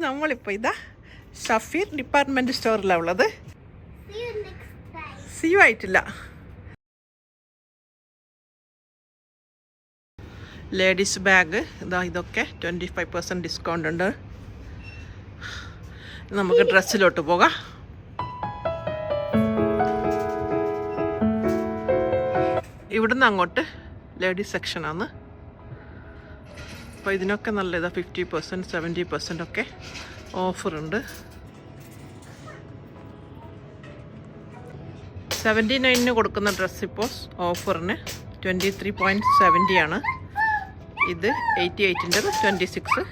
നമ്മളിപ്പോൾ ഇതാ സഫീർ ഡിപ്പാർട്ട്മെൻറ്റ് സ്റ്റോറിലാണ് ഉള്ളത്. സി യു ആയിട്ടില്ല. ലേഡീസ് ബാഗ് ഇതാ, ഇതൊക്കെ 25% ഡിസ്കൗണ്ട് ഉണ്ട്. നമുക്ക് ഡ്രസ്സിലോട്ട് പോകാം. ഇവിടുന്ന് അങ്ങോട്ട് ലേഡീസ് സെക്ഷനാണ്. അപ്പോൾ ഇതിനൊക്കെ നല്ല ഇതാ 50% 70% ഒക്കെ ഓഫറുണ്ട്. 79 കൊടുക്കുന്ന ഡ്രസ്സ് ഇപ്പോൾ ഓഫറിന് 23.70 ആണ്. ഇത് 88-ൻ്റെ 26.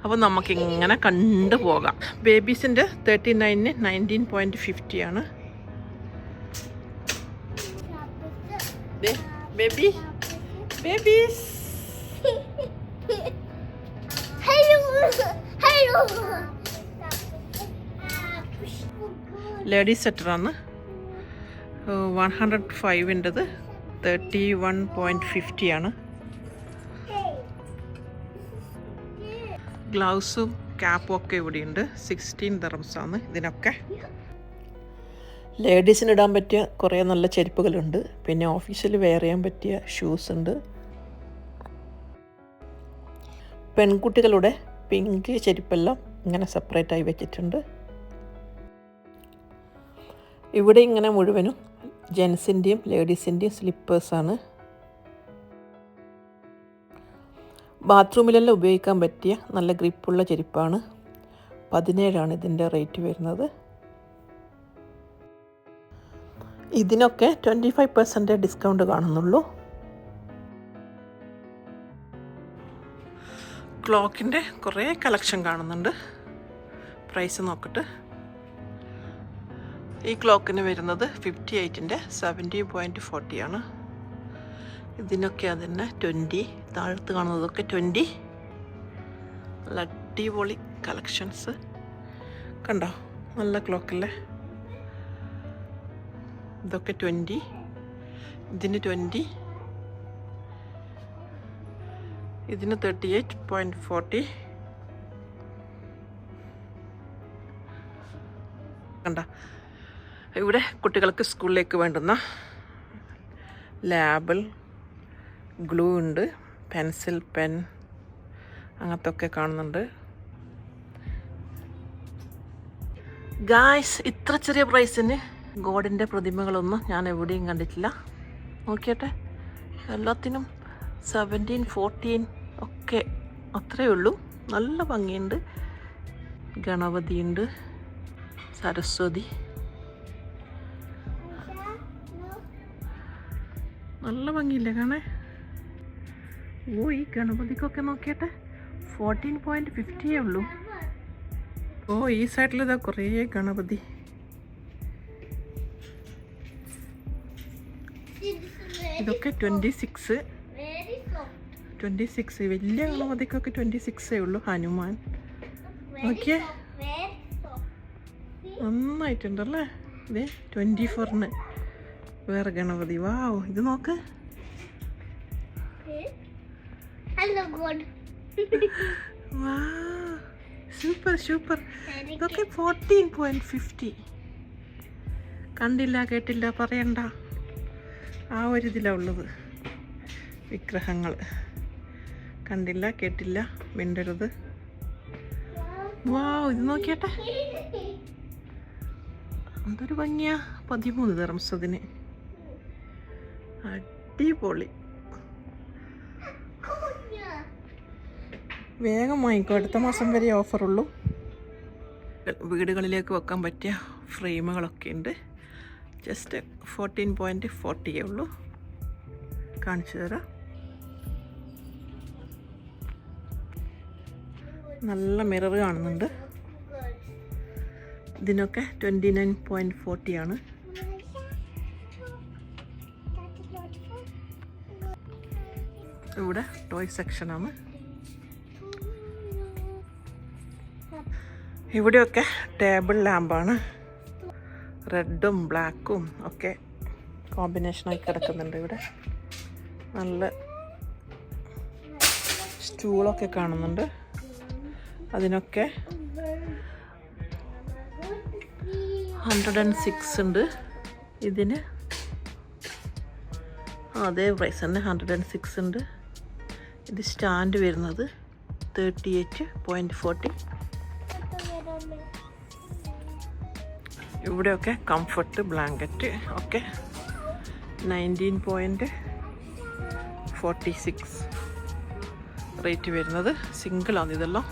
അപ്പോൾ നമുക്കിങ്ങനെ കണ്ടു പോകാം. ബേബീസിൻ്റെ 39-ന് 19.50 ആണ്. Babies ladies സെറ്ററാണ്. 105-ൻ്റെത് 31.50 ആണ്. ഗ്ലൗസും ക്യാപ്പും ഒക്കെ ഇവിടെയുണ്ട്. 16 dirhams ആണ് ഇതിനൊക്കെ. ലേഡീസിന് ഇടാൻ പറ്റിയ കുറേ നല്ല ചെരുപ്പുകളുണ്ട്. പിന്നെ ഓഫീസിൽ വെയർ ചെയ്യാൻ പറ്റിയ ഷൂസ് ഉണ്ട്. പെൺകുട്ടികളുടെ പിങ്ക് ചെരുപ്പെല്ലാം ഇങ്ങനെ സെപ്പറേറ്റായി വെച്ചിട്ടുണ്ട്. ഇവിടെ ഇങ്ങനെ മുഴുവനും ജെൻസിൻ്റെയും ലേഡീസിൻ്റെയും സ്ലിപ്പേഴ്സാണ്. ബാത്റൂമിലെല്ലാം ഉപയോഗിക്കാൻ പറ്റിയ നല്ല ഗ്രിപ്പുള്ള ചെരുപ്പാണ്. 17 ഇതിൻ്റെ റേറ്റ് വരുന്നത്. ഇതിനൊക്കെ 25% ഡിസ്കൗണ്ട് കാണുന്നുള്ളൂ. ക്ലോക്കിൻ്റെ കുറേ കളക്ഷൻ കാണുന്നുണ്ട്. പ്രൈസ് നോക്കട്ടെ. ഈ ക്ലോക്കിന് വരുന്നത് 58-ൻ്റെ 70.40 ആണ്. ഇതിനൊക്കെ അതിന് 20. താഴത്ത് കാണുന്നതൊക്കെ 20. നല്ല അടിപൊളി കളക്ഷൻസ് കണ്ടോ, നല്ല ക്ലോക്കല്ലേ. ഇതൊക്കെ 20, ഇതിന് 20, ഇതിന് 38.40. കണ്ട, ഇവിടെ കുട്ടികൾക്ക് സ്കൂളിലേക്ക് വേണ്ടുന്ന ലാബിൾ, ഗ്ലൂ ഉണ്ട്, പെൻസിൽ, പെൻ, അങ്ങനത്തെ ഒക്കെ കാണുന്നുണ്ട്. ഗായ്സ്, ഇത്ര ചെറിയ പ്രൈസിന് ഗോഡിൻ്റെ പ്രതിമകളൊന്നും ഞാൻ എവിടെയും കണ്ടിട്ടില്ല. നോക്കിയട്ടെ, എല്ലാത്തിനും 17, 14 ഒക്കെ അത്രയേ ഉള്ളൂ. നല്ല ഭംഗിയുണ്ട്. ഗണപതിയുണ്ട്, സരസ്വതി, നല്ല ഭംഗിയില്ലേ കാണാൻ. ഓ, ഈ ഗണപതിക്കൊക്കെ നോക്കിയട്ടെ 14.50 ഉള്ളൂ. ഓ, ഈ സൈഡിലിതാ കുറേ ഗണപതി. ഇതൊക്കെ 26. വലിയ ഗണപതിക്കൊക്കെ 26 ഉള്ളൂ. ഹനുമാൻ നോക്കിയേ, നന്നായിട്ടുണ്ടല്ലേ. ഇതേ 24-ന് വേറെ ഗണപതി. വാവ്, ഇത് നോക്ക്. സൂപ്പർ. ഇതൊക്കെ 14.50. കണ്ടില്ല കേട്ടില്ല പറയണ്ട, ആ ഒരു ഇതിലാണ് ഉള്ളത്. വിഗ്രഹങ്ങൾ കണ്ടില്ല കേട്ടില്ല മിണ്ടരുത്. വാവ്, ഇത് നോക്കിയട്ടെ, എന്തൊരു ഭംഗിയാ. 13 dirhams അതിന്. അടിപൊളി. വേഗം വാങ്ങിക്കോ, അടുത്ത മാസം വരെ ഓഫറുള്ളൂ. വീടുകളിലേക്ക് വെക്കാൻ പറ്റിയ ഫ്രെയിമുകളൊക്കെ ഉണ്ട്. ജസ്റ്റ് 14.40 ഉള്ളൂ. കാണിച്ചു തരാം. നല്ല മിറർ കാണുന്നുണ്ട്. ഇതിനൊക്കെ 29.40 ആണ്. ഇവിടെ ടോയ് സെക്ഷനാണ്. ഇവിടെയൊക്കെ ടേബിൾ ലാമ്പാണ്. റെഡും ബ്ലാക്കും ഒക്കെ കോമ്പിനേഷനായി കിടക്കുന്നുണ്ട്. ഇവിടെ നല്ല സ്റ്റൂളൊക്കെ കാണുന്നുണ്ട്. അതിനൊക്കെ 106 ഉണ്ട്. ഇതിന് അതേ പ്രൈസ് തന്നെ, 106 ഉണ്ട്. ഇത് സ്റ്റാൻഡ് വരുന്നത് 38.40. ഇവിടെയൊക്കെ കംഫർട്ട് ബ്ലാങ്കറ്റ് ഒക്കെ 19.46 റേറ്റ് വരുന്നത്. സിംഗിളാണ് ഇതെല്ലാം.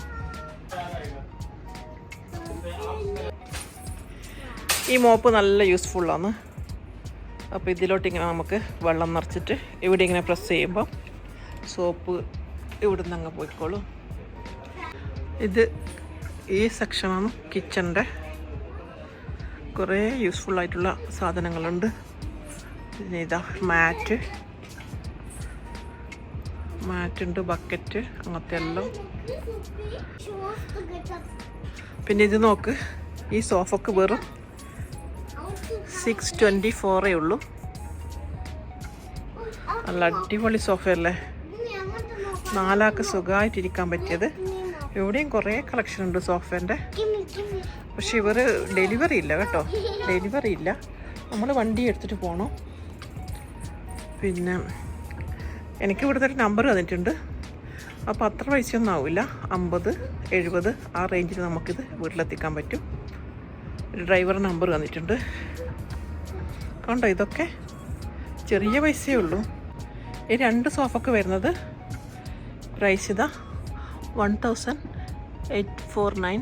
ഈ മോപ്പ് നല്ല യൂസ്ഫുള്ളാണ്. അപ്പോൾ ഇതിലോട്ട് ഇങ്ങനെ നമുക്ക് വെള്ളം നിറച്ചിട്ട് ഇവിടെ ഇങ്ങനെ പ്രസ് ചെയ്യുമ്പോൾ സോപ്പ് ഇവിടെ നിന്ന് അങ്ങ് പോയിക്കോളും. ഇത് ഈ സെക്ഷനാണ് കിച്ചണിൻ്റെ. കുറേ യൂസ്ഫുള്ളായിട്ടുള്ള സാധനങ്ങളുണ്ട്. പിന്നെ ഇതാ മാറ്റുണ്ട്, ബക്കറ്റ്, അങ്ങനത്തെ എല്ലാം. പിന്നെ ഇത് നോക്ക്, ഈ സോഫക്ക് വെറും 624 ഉള്ളൂ. നല്ല അടിപൊളി സോഫയല്ലേ, 4 ആൾക്ക് സുഖമായിട്ടിരിക്കാൻ പറ്റിയത്. ഇവിടെയും കുറേ കളക്ഷൻ ഉണ്ട് സോഫേൻ്റെ. പക്ഷെ ഇവർ ഡെലിവറി ഇല്ല കേട്ടോ, ഡെലിവറി ഇല്ല. നമ്മൾ വണ്ടി എടുത്തിട്ട് പോകണം. പിന്നെ എനിക്ക് ഇവിടുത്തെ ഒരു നമ്പർ തന്നിട്ടുണ്ട്. അപ്പോൾ അത്ര പൈസയൊന്നും ആവില്ല, 50, 70 ആ റേഞ്ചിൽ നമുക്കിത് വീട്ടിലെത്തിക്കാൻ പറ്റും. ഒരു ഡ്രൈവർ നമ്പർ തന്നിട്ടുണ്ട്. കണ്ടോ, ഇതൊക്കെ ചെറിയ പൈസയേ ഉള്ളൂ. ഈ 2 സോഫക്ക് വരുന്നത് പ്രൈസ് ഇതാ 1849.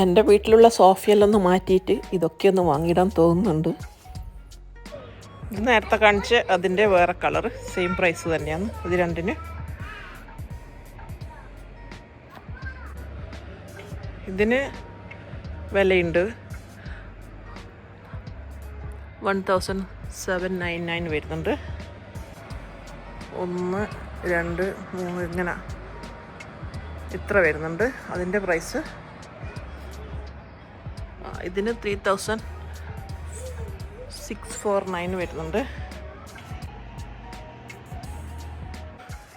എൻ്റെ വീട്ടിലുള്ള സോഫയെല്ലാം ഒന്ന് മാറ്റിയിട്ട് ഇതൊക്കെ ഒന്ന് വാങ്ങിയിടാൻ തോന്നുന്നുണ്ട്. ഇത് നേരത്തെ കാണിച്ച് അതിൻ്റെ വേറെ കളർ, സെയിം പ്രൈസ് തന്നെയാണ് ഇത് രണ്ടിന്. ഇതിന് വിലയുണ്ട്, 1799 വരുന്നുണ്ട്. 1, 2, 3 ഇങ്ങനെ ഇത്ര വരുന്നുണ്ട് അതിൻ്റെ പ്രൈസ്. ഇതിന് 3649 വരുന്നുണ്ട്.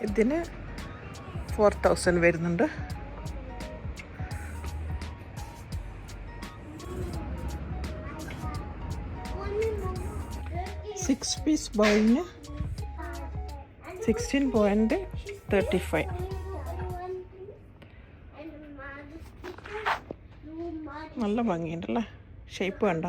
ഇതിന് 4000 വരുന്നുണ്ട്. സിക്സ് പീസ് ബൗളിന് 16.35. നല്ല ഭംഗിയുണ്ടല്ലേ, ഷേപ്പ് കണ്ട.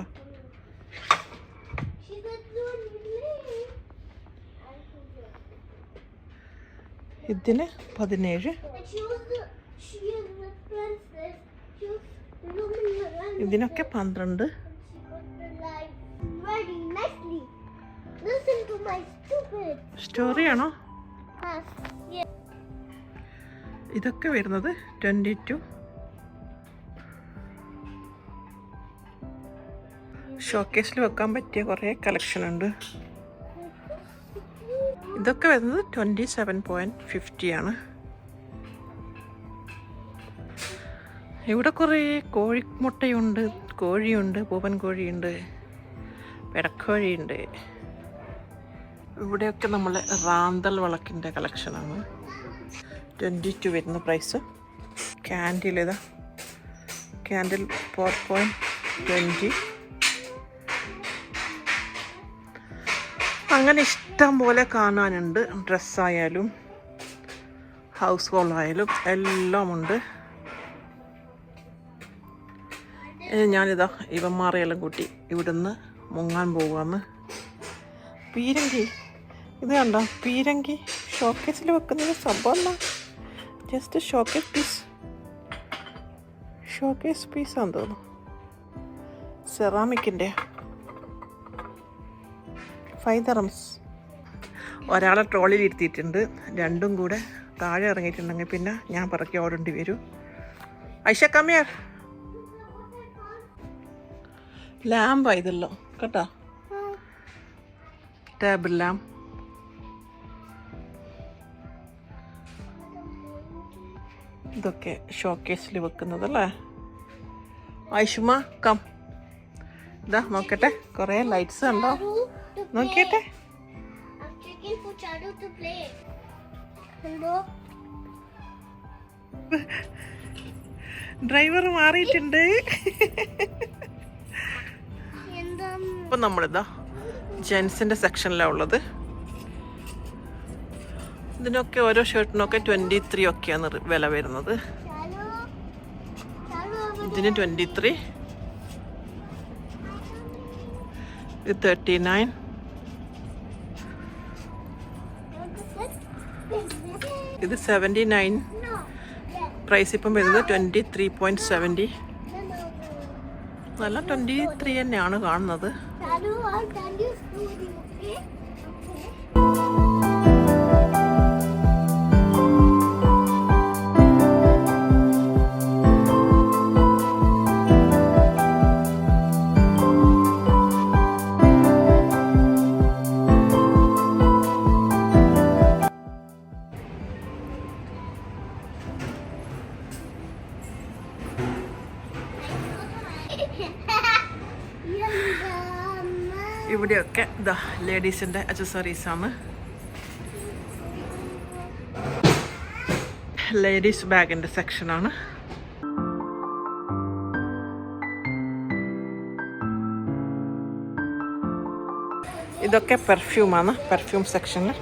ഇതിന് 17. ഇതിനൊക്കെ 12. സ്റ്റോറിയാണോ? ഇതൊക്കെ വരുന്നത് 22. ഷോക്കേസിൽ വെക്കാൻ പറ്റിയ കുറേ കളക്ഷൻ ഉണ്ട്. ഇതൊക്കെ വരുന്നത് 27.50 ആണ്. ഇവിടെ കുറേ കോഴിമുട്ടയുണ്ട്, കോഴിയുണ്ട്, പൂവൻ കോഴിയുണ്ട്, പെടക്കോഴിയുണ്ട്. ഇവിടെയൊക്കെ നമ്മൾ റാന്തൽ വിളക്കിൻ്റെ കളക്ഷനാണ്. 22 വരുന്ന പ്രൈസ്. ക്യാൻഡിൽ ഇതാ, ക്യാൻഡിൽ 4.20. അങ്ങനെ ഇഷ്ടം പോലെ കാണാനുണ്ട്. ഡ്രസ്സായാലും ഹൗസ് ഹോൾഡായാലും എല്ലാം ഉണ്ട്. ഞാനിതാ ഇവന്മാരെയെല്ലാം കൂട്ടി ഇവിടുന്ന് മുങ്ങാൻ പോവാന്ന്. പീരങ്കി ഇത് കണ്ടോ, പീരങ്കി ഷോക്കേസിൽ വെക്കുന്നത് സംഭവമല്ല, ജസ്റ്റ് ഷോക്കേസ് പീസാന്ന് തോന്നുന്നു. സെറാമിക്കിൻ്റെ 5 dirhams. ഒരാളെ ട്രോളിൽ ഇരുത്തിയിട്ടുണ്ട്, 2 കൂടെ താഴെ ഇറങ്ങിയിട്ടുണ്ടെങ്കിൽ പിന്നെ ഞാൻ പറക്കി ഓടേണ്ടി വരും. ഐഷ കമ്മിയർ ലാമ്പ് ഇതല്ലോ കേട്ടോ, ടേബിൾ ലാമ്പ്. ഇതൊക്കെ ഷോക്കേസിൽ വെക്കുന്നതല്ലേ. ഐഷുമ കം, ഇതാ നോക്കട്ടെ, കുറേ ലൈറ്റ്സ് ഉണ്ടോ നോക്കിയട്ടെ. Charu to play. Hello. Driver മാറിയിട്ടുണ്ട്. ഇപ്പം നമ്മളിതാ ജെൻസിൻ്റെ സെക്ഷനിലാണ് ഉള്ളത്. ഇതിനൊക്കെ ഓരോ ഷർട്ടിനൊക്കെ 23 ഒക്കെയാണ് വില വരുന്നത്. ഇതിന് 23, ഇത് 39, ഇത് 79. പ്രൈസ് ഇപ്പം വരുന്നത് 23.70. നല്ല 23 തന്നെയാണ് കാണുന്നത്. ഇവിടെയൊക്കെ ഇതാ ലേഡീസിൻ്റെ അക്സസറീസാണ്. ലേഡീസ് ബാഗിൻ്റെ സെക്ഷനാണ്. ഇതൊക്കെ പെർഫ്യൂമാണ്. പെർഫ്യൂം സെക്ഷനിൽ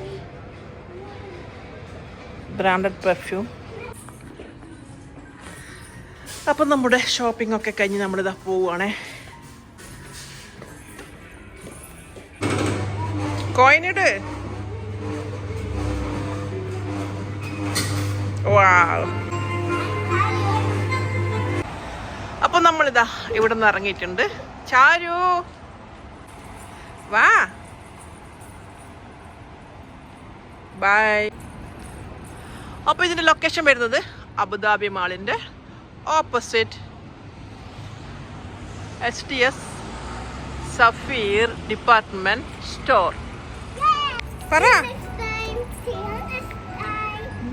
ബ്രാൻഡഡ് പെർഫ്യൂം. അപ്പം നമ്മുടെ ഷോപ്പിംഗ് ഒക്കെ കഴിഞ്ഞ് നമ്മളിതാ പോവുകയാണേ. കോയിനിട്. വാവ്. അപ്പൊ നമ്മളിതാ ഇവിടെ നിന്ന് ഇറങ്ങിയിട്ടുണ്ട്. ചാരു വാ, ബൈ. അപ്പൊ ഇതിന്റെ ലൊക്കേഷൻ വരുന്നത് അബുദാബി മാളിന്റെ opposite HTS Safeer department store. പറ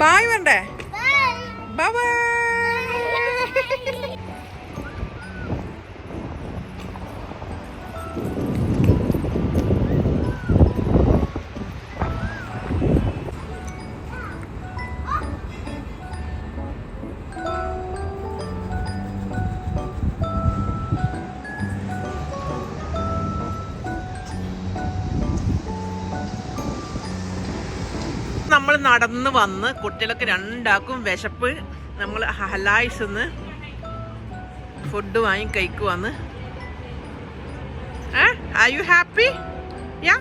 ബായ് വേണ്ടേ? Bye bye. നമ്മൾ നടന്ന് വന്ന് കുട്ടികൾക്ക് രണ്ടാക്കും വിശപ്പ്. നമ്മൾ ഹലായിസ് ഫുഡ് വാങ്ങി കഴിക്കുവാന്ന്. Are you happy? യാ.